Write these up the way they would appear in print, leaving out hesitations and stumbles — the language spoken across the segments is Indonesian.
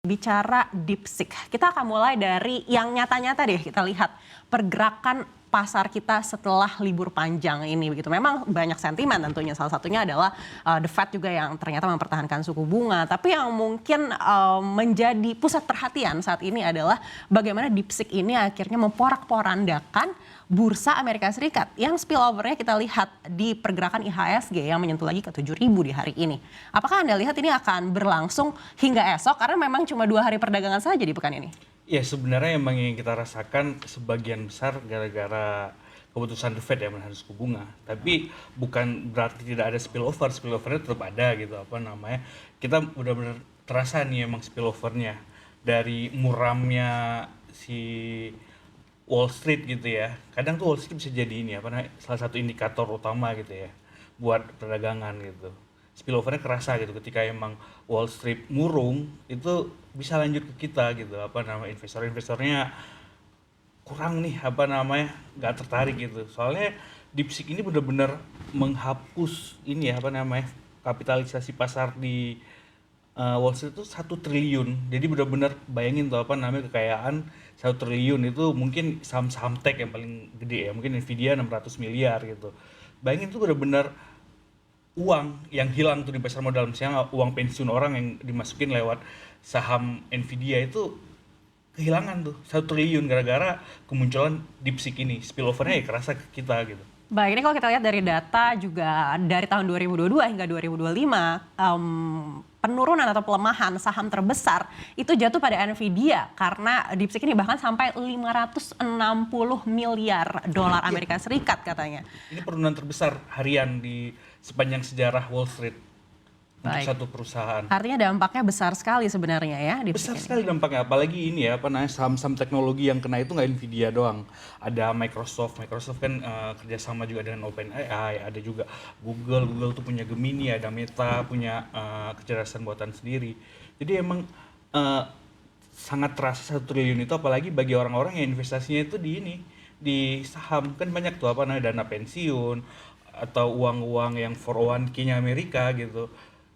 Bicara DeepSeek, kita akan mulai dari yang nyata-nyata deh. Kita lihat pergerakan pasar kita setelah libur panjang ini begitu. Memang banyak sentimen tentunya, salah satunya adalah The Fed juga yang ternyata mempertahankan suku bunga. Tapi yang mungkin menjadi pusat perhatian saat ini adalah bagaimana DeepSeek ini akhirnya memporak-porandakan bursa Amerika Serikat yang spillover-nya kita lihat di pergerakan IHSG yang menyentuh lagi ke 7.000 di hari ini. Apakah Anda lihat ini akan berlangsung hingga esok karena memang cuma 2 hari perdagangan saja di pekan ini? Ya sebenarnya emang yang kita rasakan sebagian besar gara-gara keputusan The Fed ya menahan suku bunga. Tapi bukan berarti tidak ada spillover, spillover-nya tetap ada gitu Kita benar-benar terasa nih emang spillover-nya dari muramnya si Wall Street gitu ya. Kadang tuh Wall Street bisa jadi ini salah satu indikator utama gitu ya buat perdagangan gitu. Spillover-nya kerasa gitu ketika emang Wall Street murung itu bisa lanjut ke kita gitu investor-investornya kurang nih nggak tertarik gitu. Soalnya DeepSeek ini benar-benar menghapus ini kapitalisasi pasar di Wall Street itu 1 triliun. Jadi benar-benar bayangin tuh kekayaan 1 triliun itu mungkin saham-saham tech yang paling gede ya, mungkin Nvidia 600 miliar gitu. Bayangin tuh benar-benar uang yang hilang tuh di pasar modal, misalnya uang pensiun orang yang dimasukin lewat saham Nvidia itu kehilangan tuh 1 triliun gara-gara kemunculan DeepSeek ini. Spillover-nya ya kerasa ke kita gitu. Baik, ini kalau kita lihat dari data juga dari tahun 2022 hingga 2025, penurunan atau pelemahan saham terbesar itu jatuh pada Nvidia karena DeepSeek ini bahkan sampai 560 miliar dolar Amerika Serikat katanya. Ini penurunan terbesar harian di sepanjang sejarah Wall Street. Untuk Baik. satu perusahaan. Artinya dampaknya besar sekali sebenarnya ya. Besar sekali dampaknya, apalagi ini saham-saham teknologi yang kena itu nggak Nvidia doang. Ada Microsoft kan kerjasama juga dengan OpenAI, ada juga Google tuh punya Gemini, ada Meta punya kecerdasan buatan sendiri. Jadi emang sangat terasa 1 triliun itu, apalagi bagi orang-orang yang investasinya itu di saham. Kan banyak tuh dana pensiun atau uang-uang yang 401k-nya Amerika gitu.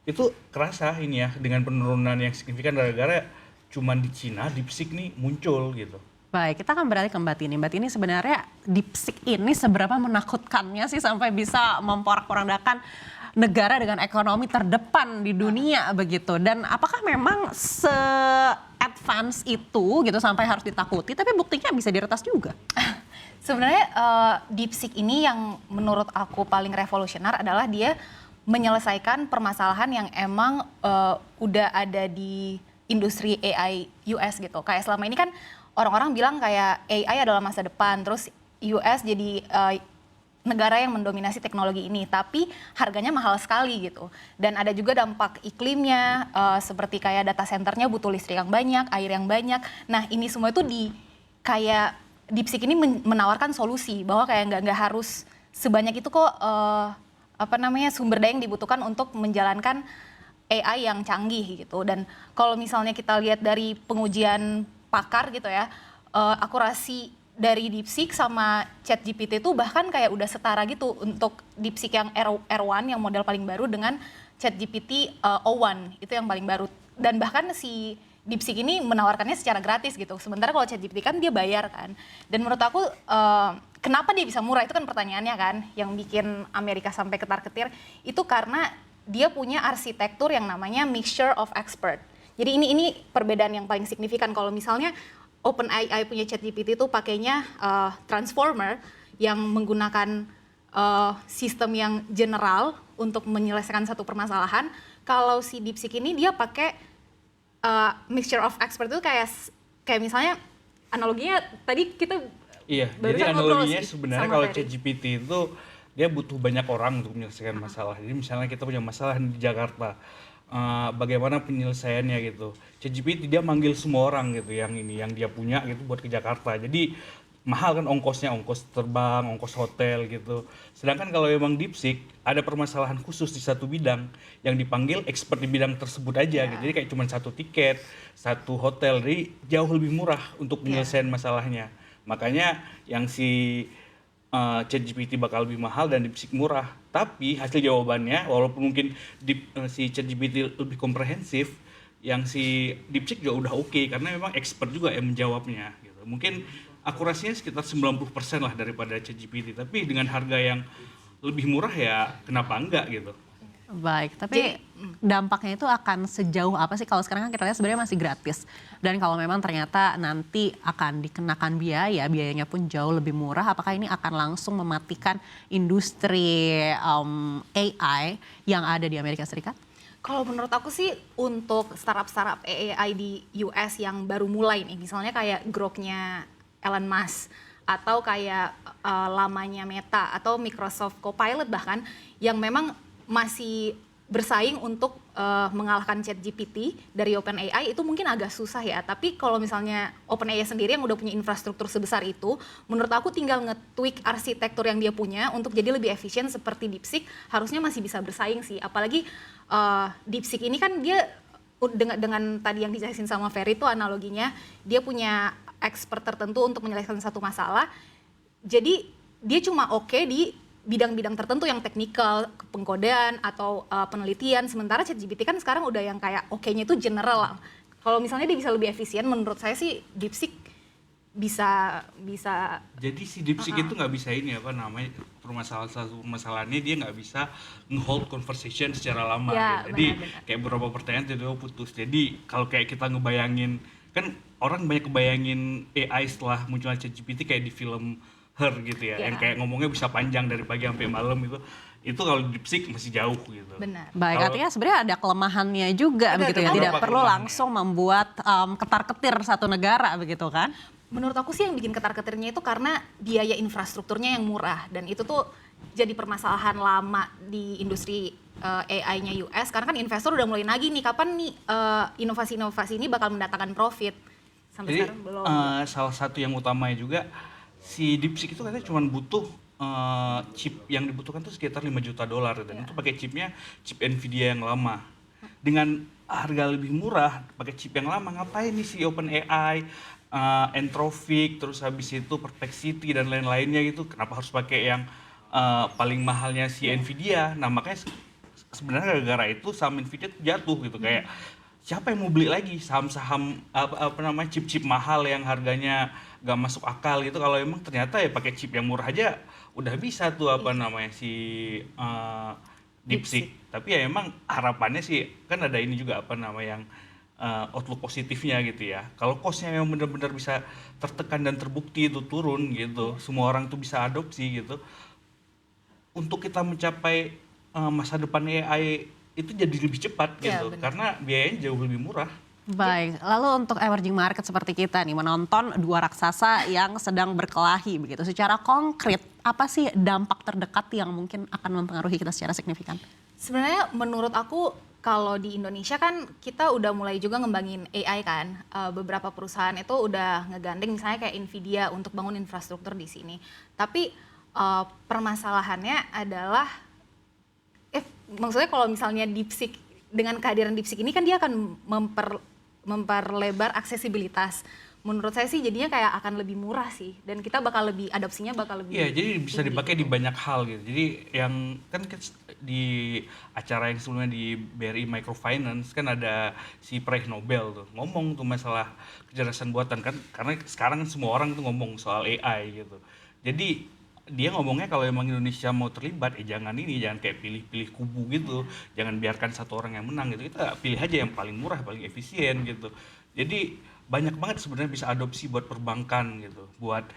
Itu kerasa ini ya dengan penurunan yang signifikan gara-gara cuman di Cina DeepSeek nih muncul gitu. Baik, kita akan beralih ke Mbak Tini. Mbak Tini, sebenarnya DeepSeek ini seberapa menakutkannya sih sampai bisa memporak-porandakan negara dengan ekonomi terdepan di dunia begitu? Dan apakah memang se-advance itu gitu sampai harus ditakuti, tapi buktinya bisa diretas juga? Sebenarnya DeepSeek ini yang menurut aku paling revolusioner adalah dia menyelesaikan permasalahan yang emang udah ada di industri AI US gitu. Kayak selama ini kan orang-orang bilang kayak AI adalah masa depan, terus US jadi negara yang mendominasi teknologi ini, tapi harganya mahal sekali gitu. Dan ada juga dampak iklimnya, seperti kayak data centernya butuh listrik yang banyak, air yang banyak. Nah ini semua itu kayak DeepSeek ini menawarkan solusi bahwa kayak nggak harus sebanyak itu kok sumber daya yang dibutuhkan untuk menjalankan AI yang canggih gitu. Dan kalau misalnya kita lihat dari pengujian pakar gitu ya, akurasi dari DeepSeek sama ChatGPT itu bahkan kayak udah setara gitu untuk DeepSeek yang R1 yang model paling baru dengan ChatGPT O1 itu yang paling baru. Dan bahkan si DeepSeek ini menawarkannya secara gratis gitu. Sementara kalau ChatGPT kan dia bayar kan. Dan menurut aku kenapa dia bisa murah itu kan pertanyaannya kan, yang bikin Amerika sampai ketar-ketir itu karena dia punya arsitektur yang namanya mixture of expert. Jadi ini perbedaan yang paling signifikan. Kalau misalnya OpenAI punya ChatGPT itu pakainya transformer yang menggunakan sistem yang general untuk menyelesaikan satu permasalahan. Kalau si DeepSeek ini dia pakai mixture of expert itu kayak misalnya analoginya tadi kita Iya, jadi analoginya sebenarnya kalau ChatGPT itu dia butuh banyak orang untuk menyelesaikan masalah. Jadi misalnya kita punya masalah di Jakarta, bagaimana penyelesaiannya gitu. ChatGPT dia manggil semua orang gitu yang dia punya gitu buat ke Jakarta. Jadi mahal kan ongkosnya, ongkos terbang, ongkos hotel gitu. Sedangkan kalau memang DeepSeek ada permasalahan khusus di satu bidang yang dipanggil expert di bidang tersebut aja gitu. Jadi kayak cuma satu tiket, satu hotel, jadi jauh lebih murah untuk penyelesaian masalahnya. Makanya yang si ChatGPT bakal lebih mahal dan DeepSeek murah. Tapi hasil jawabannya walaupun mungkin si ChatGPT lebih komprehensif, yang si DeepSeek juga udah oke karena memang expert juga yang menjawabnya gitu. Mungkin akurasinya sekitar 90% lah daripada ChatGPT, tapi dengan harga yang lebih murah ya kenapa enggak gitu. Baik, tapi dampaknya itu akan sejauh apa sih? Kalau sekarang kan kita lihat sebenarnya masih gratis. Dan kalau memang ternyata nanti akan dikenakan biaya, biayanya pun jauh lebih murah, apakah ini akan langsung mematikan industri AI yang ada di Amerika Serikat? Kalau menurut aku sih untuk startup-startup AI di US yang baru mulai nih, misalnya kayak Grok-nya Elon Musk, atau kayak lamanya Meta, atau Microsoft Copilot bahkan, yang memang masih bersaing untuk mengalahkan ChatGPT dari OpenAI itu mungkin agak susah ya. Tapi kalau misalnya OpenAI sendiri yang udah punya infrastruktur sebesar itu, menurut aku tinggal nge-tweak arsitektur yang dia punya untuk jadi lebih efisien seperti DeepSeek, harusnya masih bisa bersaing sih. Apalagi DeepSeek ini kan dia dengan tadi yang dijelasin sama Ferry itu analoginya, dia punya expert tertentu untuk menyelesaikan satu masalah. Jadi dia cuma oke di bidang-bidang tertentu yang teknikal, pengkodean atau penelitian. Sementara ChatGPT kan sekarang udah yang kayak oke-nya itu general lah. Kalau misalnya dia bisa lebih efisien, menurut saya sih DeepSeek bisa. Jadi si DeepSeek itu nggak bisa ini apa namanya, permasalahannya dia nggak bisa nge-hold conversation secara lama. Ya, gitu. Jadi benar-benar. kayak beberapa pertanyaan tiba-tiba putus. Jadi kalau kayak kita ngebayangin, kan orang banyak kebayangin AI setelah munculnya ChatGPT kayak di film Her gitu ya, yang kayak ngomongnya bisa panjang dari pagi sampai malam gitu. Itu kalau DeepSeek masih jauh gitu. Benar. Baik, artinya sebenarnya ada kelemahannya juga begitu ya, tidak perlu langsung membuat ketar-ketir satu negara begitu kan? Menurut aku sih yang bikin ketar-ketirnya itu karena biaya infrastrukturnya yang murah, dan itu tuh jadi permasalahan lama di industri AI-nya US, karena kan investor udah mulai nagih nih, kapan nih inovasi-inovasi ini bakal mendatangkan profit. Sampai Jadi sekarang belum. salah satu yang utamanya juga si DeepSeek itu katanya cuma butuh chip yang dibutuhkan tuh sekitar $5 juta dan itu pakai chipnya chip Nvidia yang lama. Dengan harga lebih murah pakai chip yang lama, ngapain nih si OpenAI, Anthropic, terus habis itu Perplexity dan lain-lainnya gitu, kenapa harus pakai yang paling mahalnya si Nvidia? Nah makanya sebenarnya gara-gara itu saham Nvidia tuh jatuh gitu, kayak siapa yang mau beli lagi saham-saham apa namanya chip-chip mahal yang harganya gak masuk akal gitu, kalau emang ternyata ya pakai chip yang murah aja udah bisa tuh apa namanya si DeepSeek. Tapi ya emang harapannya sih kan ada ini juga apa namanya yang outlook positifnya gitu ya. Kalau cost-nya memang benar-benar bisa tertekan dan terbukti itu turun gitu, semua orang tuh bisa adopsi gitu. Untuk kita mencapai masa depan AI itu jadi lebih cepat gitu, karena biayanya jauh lebih murah. Baik, lalu untuk emerging market seperti kita nih menonton dua raksasa yang sedang berkelahi begitu. Secara konkret, apa sih dampak terdekat yang mungkin akan mempengaruhi kita secara signifikan? Sebenarnya menurut aku kalau di Indonesia kan kita udah mulai juga ngembangin AI kan. Beberapa perusahaan itu udah ngegandeng misalnya kayak Nvidia untuk bangun infrastruktur di sini. Tapi permasalahannya adalah maksudnya kalau misalnya DeepSeek, dengan kehadiran DeepSeek ini kan dia akan memperlebar aksesibilitas. Menurut saya sih jadinya kayak akan lebih murah sih, dan kita bakal lebih adopsinya bakal lebih. Iya, jadi bisa dipakai di banyak hal gitu. Jadi yang kan di acara yang sebelumnya di BRI Microfinance kan ada si peraih Nobel tuh ngomong tuh masalah kecerdasan buatan kan, karena sekarang semua orang tuh ngomong soal AI gitu. Jadi dia ngomongnya kalau emang Indonesia mau terlibat, jangan kayak pilih-pilih kubu gitu, jangan biarkan satu orang yang menang gitu, kita pilih aja yang paling murah, paling efisien gitu. Jadi banyak banget sebenarnya bisa adopsi buat perbankan gitu, buat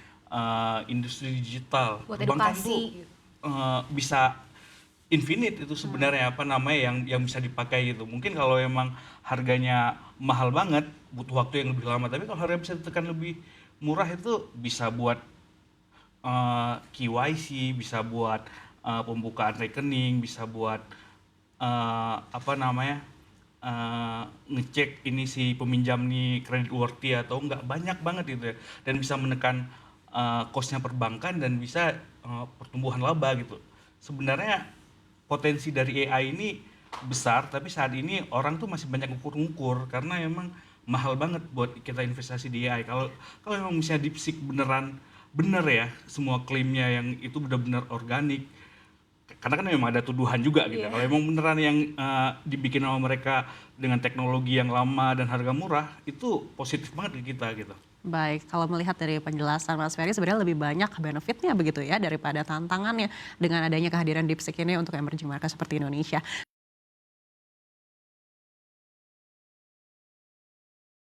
industri digital, buat perbankan edukasi. tuh bisa infinite itu sebenarnya apa namanya yang bisa dipakai gitu. Mungkin kalau emang harganya mahal banget, butuh waktu yang lebih lama, tapi kalau harga bisa ditekan lebih murah itu bisa buat KYC, bisa buat pembukaan rekening, bisa buat apa namanya ngecek ini si peminjam nih credit worthy atau enggak, banyak banget itu ya, dan bisa menekan cost-nya perbankan dan bisa pertumbuhan laba gitu. Sebenarnya potensi dari AI ini besar, tapi saat ini orang tuh masih banyak ngukur-ngukur karena emang mahal banget buat kita investasi di AI. Kalau memang misalnya DeepSeek bener ya semua klaimnya yang itu benar-benar organik, karena kan memang ada tuduhan juga gitu. Kalau emang beneran yang dibikin sama mereka dengan teknologi yang lama dan harga murah, itu positif banget ke kita gitu. Baik, kalau melihat dari penjelasan Mas Ferry sebenarnya lebih banyak benefitnya begitu ya daripada tantangannya dengan adanya kehadiran DeepSeek ini untuk emerging market seperti Indonesia.